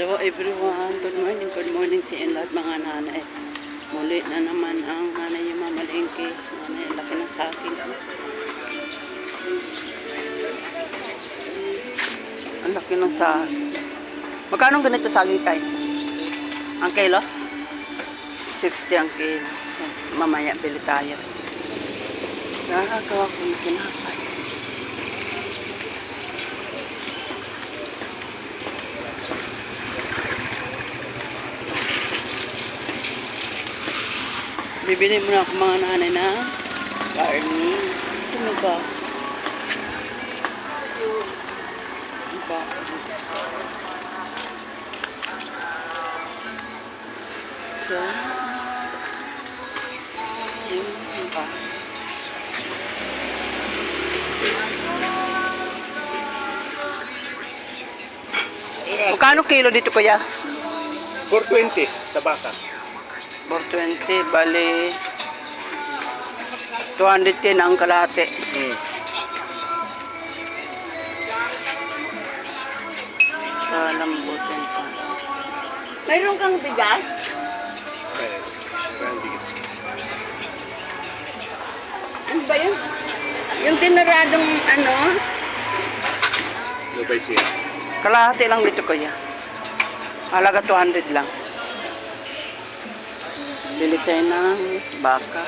Hello everyone, good morning sa inyo lahat mga nanay. Muli na naman ang nanay yung mamalingki. Nanay, laki na sa akin. Ang laki ng sa magkano ganito saging tayo? Ang kilo? 60 ang kilo. Yes, mamaya bili tayo. Gagawa ko ng kinapay. Bibili mo na ako mga nanay na garni. Ano ba? Ano ba? So, ano ba? Magkano kilo dito kuya? 420 sa baka. 420, bali 210 ang kalate. Lambutin pa. Mayroon kang bigas? Ano ba yun? Yung tinaradong ano? Lubay siya. Kalahati lang dito kuya. Halaga 200 lang. Bili tayo ng baka.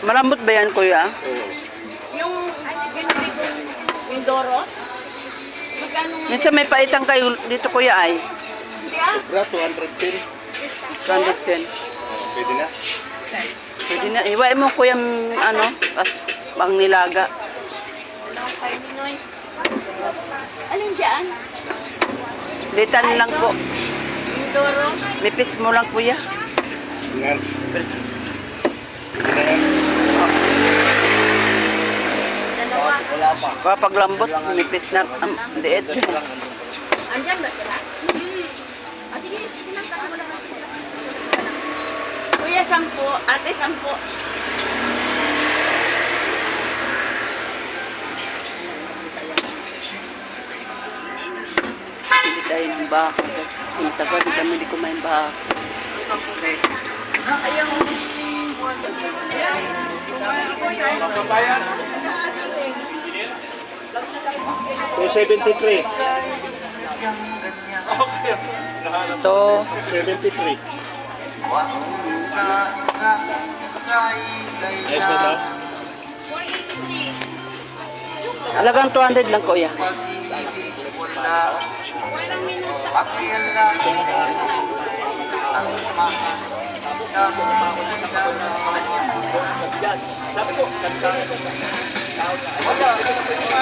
Malambot ba yan kuya? Oo. Yung yung Doro? Magkano nga? Minsan may paitang kayo dito kuya ay. Hindi ah. Sobra 210. 210. Pwede na. Pwede na. Iwain mo kuya ano, pang nilaga. Wala akong kayo Ninoy. Alin dyan? Litan lang po. Yung Doro? Mipis mo lang kuya. Yan. Pwede na yan. Dalawa. Wala pa. Kapag lambot, mipis na liit. Andyan ba sila? Ah, sige. Tinang kasi wala pa. Kuya, 10. Ate, 10. Hindi tayo ng baka kasi sintagal di kami di kumain baka. Ayaw. Papayan. 273. So, 73. Ayos na daw? halagang 200 lang kuya.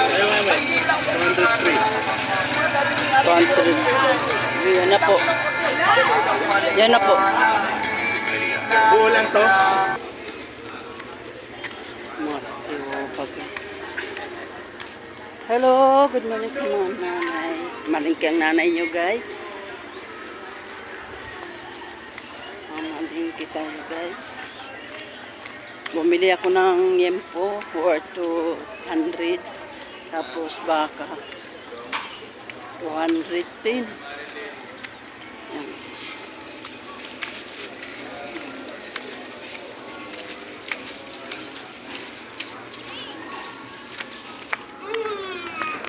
Ayaw nga may. 203. 200. Yan na po. Yan na po. Buo lang to. Mga saksiwo pag hello, good morning sa mga nanay. Malingki ang nanay nyo guys. Malingki tayo guys. Bumili ako ng yempo for 200. Tapos baka 210. Yan guys.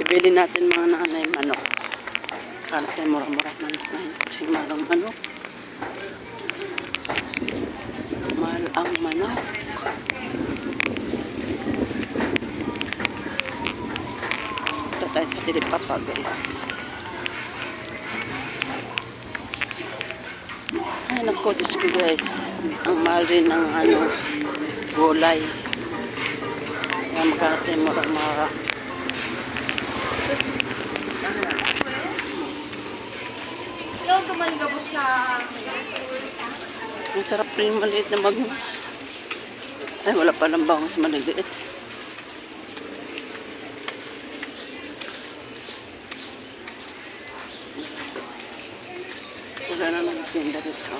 Ibili natin mga nanay manok. Kala tayo mura-mura manok na yun. Kasi malang manok. Mahal ang manok. Ito tayo sa Tilipapa guys. Ay naku, Diyos ko guys. Ang mahal rin ng ano, gulay. Kaya magkala tayo mura-mura. Yung tumalgabos na... Ang sarap rin yung maliit na bangus. Ay, wala pa ng bangus maliit. Wala na nagtinda dito.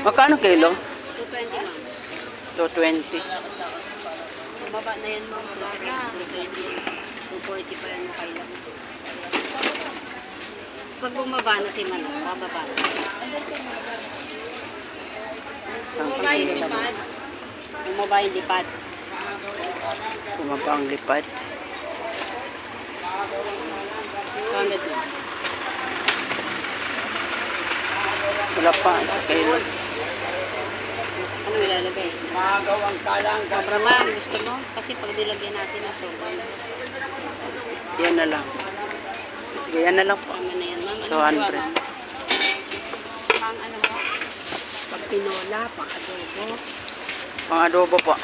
Magkano kilo? 220 ma'am. 220. Bumaba na yan ma'am. 220. 240 pa yan mo kailan. Pag bumaba na si Manok, bababa na. Bumaba yung lipad. Bumaba yung lipad. Bumaba ang lipad. 200 na. Wala pa, isa kilo. Ano ilalagay? Magawang kalang Sobra ma'am, gusto mo? Kasi pag nilagyan natin na sobra. Yan na lang. Yan na lang po. Tama na yan ma'am. 200. Pang ano mo? Pag pinola, pang adobo. Pang adobo po.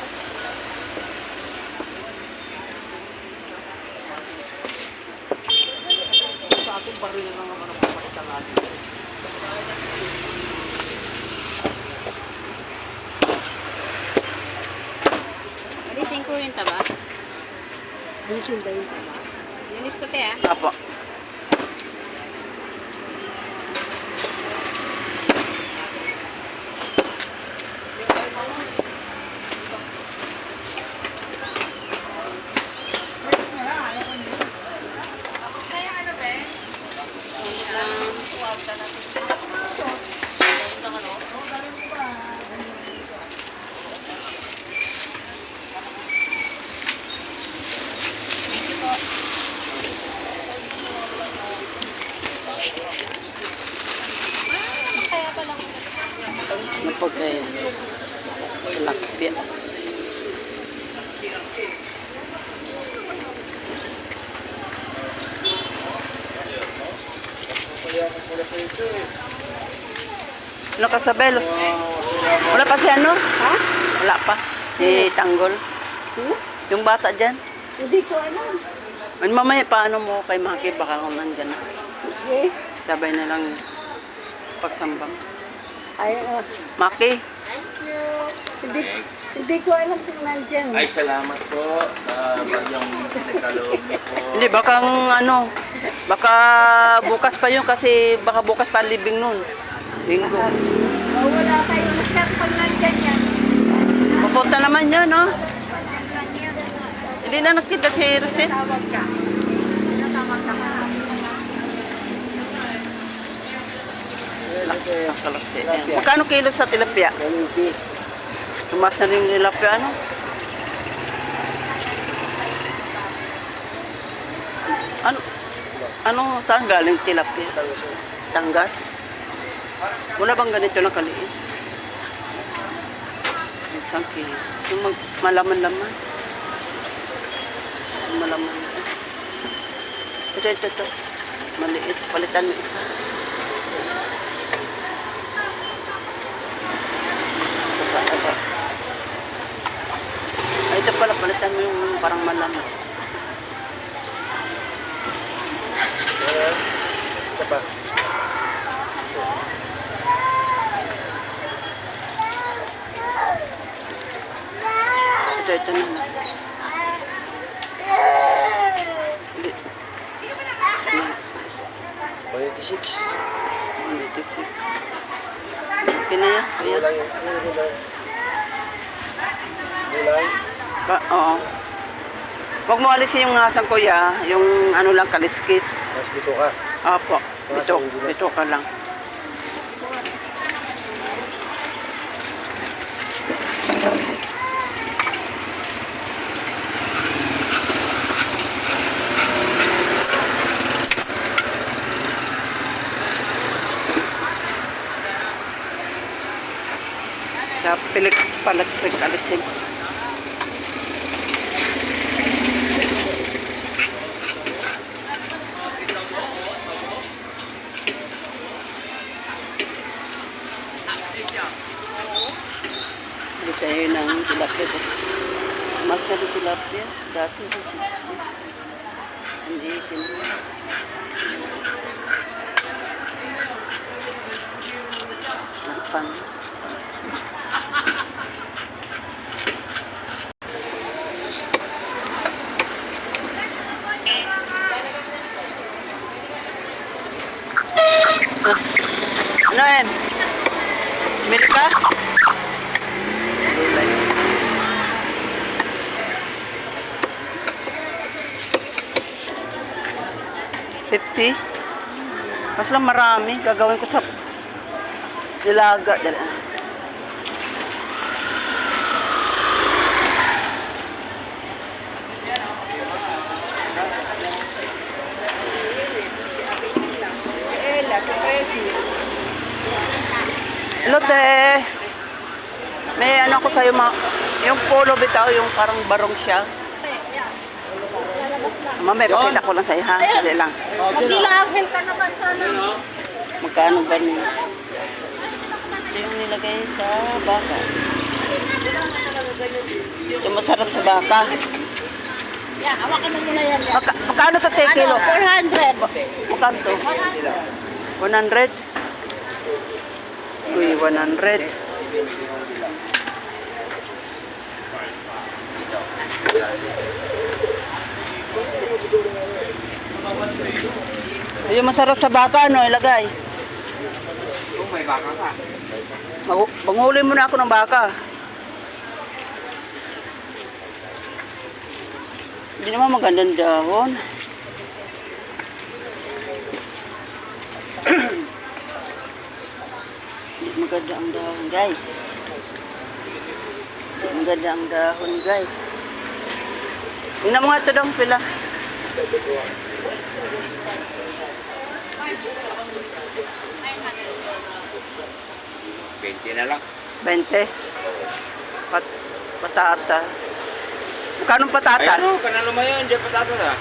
sa ating baril na naman ang papakita natin. Alisin ko yung taba. Alisin ba yung taba? Linis ko te ah. Apo. Ano po guys? Tilapia. Ano ka sa belo? Wala pa si ano? Ha? Wala pa. Si Tanggol. Yung bata dyan. Hindi ko alam. Ano mamaya paano mo kay Maki baka kung nandyan na. Sige. Sabay na lang pagsambang. Ay, Maki, hindi ko alam kung nandyan. Ay, salamat po sa bagyang pinagkaloob niyo po. hindi baka ano, baka bukas pa yun kasi baka bukas pa libing nun. Linggo. Oh, wala kayo. Sir, pag nandyan yan. Pupunta naman yan, no? Hindi na nakita si Rosette. Tawag ka. Natawag ka. Magkano kilo sa tilapia? Tumas na rin yung tilapia, ano? Ano, saan galing tilapia? Tangas? Wala bang ganito na kaliit? Isang kilo. Yung malaman-laman. Yung malaman. Ito. Maliit. Palitan mo isa. Ay, ito pala, palitan mo yung parang malaman. Ito pa. Ito na lang. Hindi. 186. 186. Okay na yan. Ayan. Gulay yung gulay. Gulay. Oo. Huwag mo alisin yung asang kuya, yung ano lang, kaliskis. Mas dito ka. Opo, ito ka lang. Sa palatpik alisin. Hindi tayo ng tilapia. Mas na yung tilapia. Dati yung 60. And 18. Pan. Ano yan? Bumili ka? Gulay. $50. Mas lang marami. Gagawin ko sa dilaga. Hello, te. May ano ko sa'yo, yung polo bitaw, yung parang barong siya. Mamaya, pakita ko lang sa'yo, ha? Dali lang. Magbilangin ka naman sana. Magkano ba niya? Ito yung nilagay sa baka. Ito masarap sa baka. Yan, hawakan mo muna yan. Magkano to, te, kilo? 400. Magkano to? 100? Uy, 100. Yung masarap sa baka, ano, ilagay? Kung may baka ka. Banghuli muna ako ng baka. Hindi naman magandang dahon. Hindi maganda ang dahon, guys. Hindi maganda ang dahon, guys. Tingnan mo nga ito dong pila. $20 na lang. 20. Patatas. Magkano patatas? Ay, ano? Kanalo mo yun. Diyan patatas ah.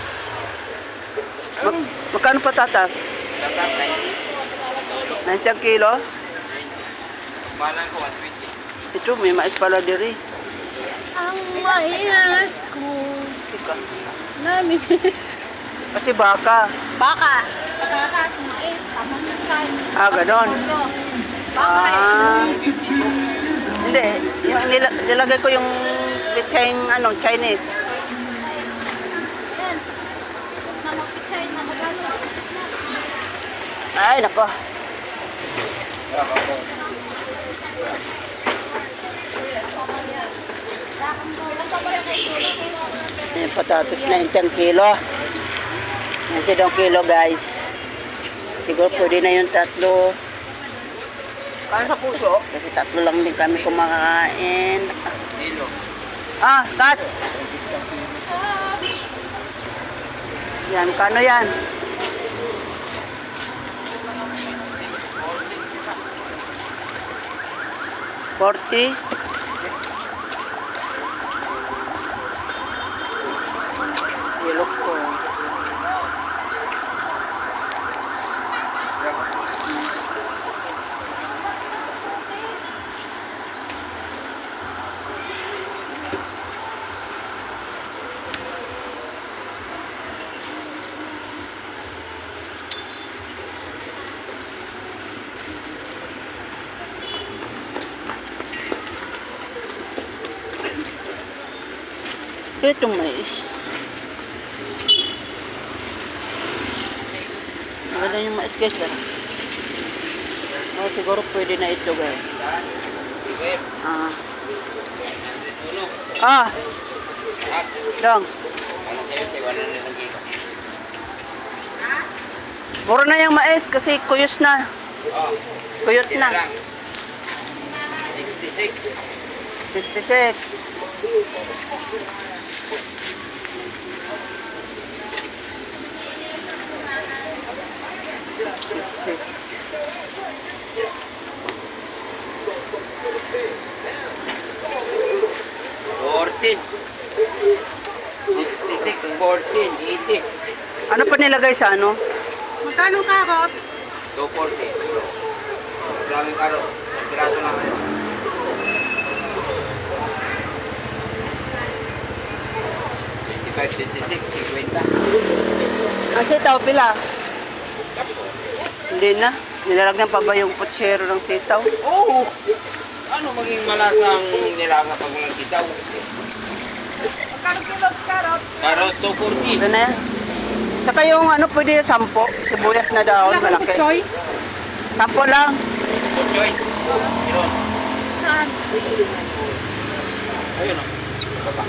Magkano patatas? Dapat 90. 90 ang kilo? Malan ko 120. Ito, may mais pala diri. Ang mais ko. Tika. Namimiss. Kasi baka. Baka. Patatas, mais, tamang kain. Ah, ganon. Ah. Hindi. Yung nilagay ko yung pitseng ano, Chinese. Yan. Na magpitsay na magano. Ay, nako. Yung patatas 90 ang kilo. 90 ang kilo, guys. Siguro pwede na yung tatlo. Kano sa puso? Kasi tatlo lang din kami kumakain. Kilo. Ah, Tats! Yan, kano yan? $40. Yellow ko. Itong mais. Maganda yung mais, guys. Oh, siguro pwede na ito, guys. Ah. Ah. Dong. Ano sa'yo? 100 ang kilo. Mura na yung mais kasi kuyos na. Oh. Kuyot na. 66. 66. Ano pa nilagay sa ano? Magkano karot? 240. Maraming karo. Piraso lang. 55, 56, 50. Ang sitaw, pila? Hindi na. Nilalagyan pa ba yung putsero ng sitaw? Oo! Ano maging malasang nilaga pag walang kitaw? Magkano kilos karot? Karot 240. Ito na yan. Saka yung ano, pwede 10. Sibuyas na daon, malaki. 10 lang. Choy. Meron. Saan? Ayun o. Baba.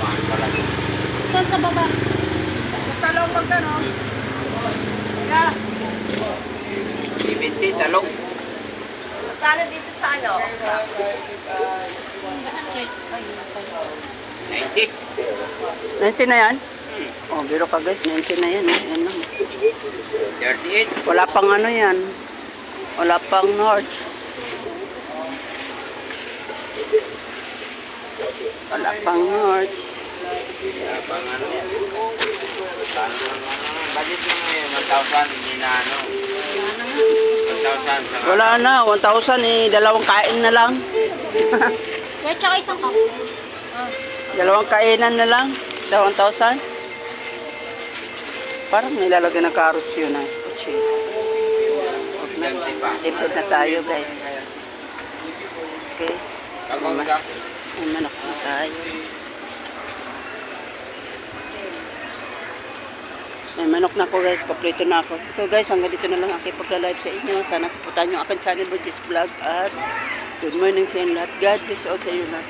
Mahal pala. Saan sa baba? Talong magkano? Yeah. 70, talong. Magkano dito sa ano? 90. 90 na yan? Hmm. Oh, biro ka guys, 90 na yan. Yan lang. 38. Wala pang ano yan. Wala pang Nords. Wala pang Nords. Pang ano yan. Budget mo ngayon, 1,000. Hindi na ano. 1,000 sa Wala na, 1,000 eh. Dalawang kain na lang. Kaya tsaka isang kape. Dalawang kainan na lang. Sa 1,000. Parang nilalagay ng carrots yun ah. Kutsi. Ganti pa. Tipid na tayo guys. Okay. Pag-usap. May manok na tayo. May manok na ako guys, paprito na ako. So guys, hanggang dito na lang aking pagla-live sa inyo. Sana supportan nyo aking channel, Burgess Vlog. At good morning sa inyo lahat. God bless all sa inyo lahat.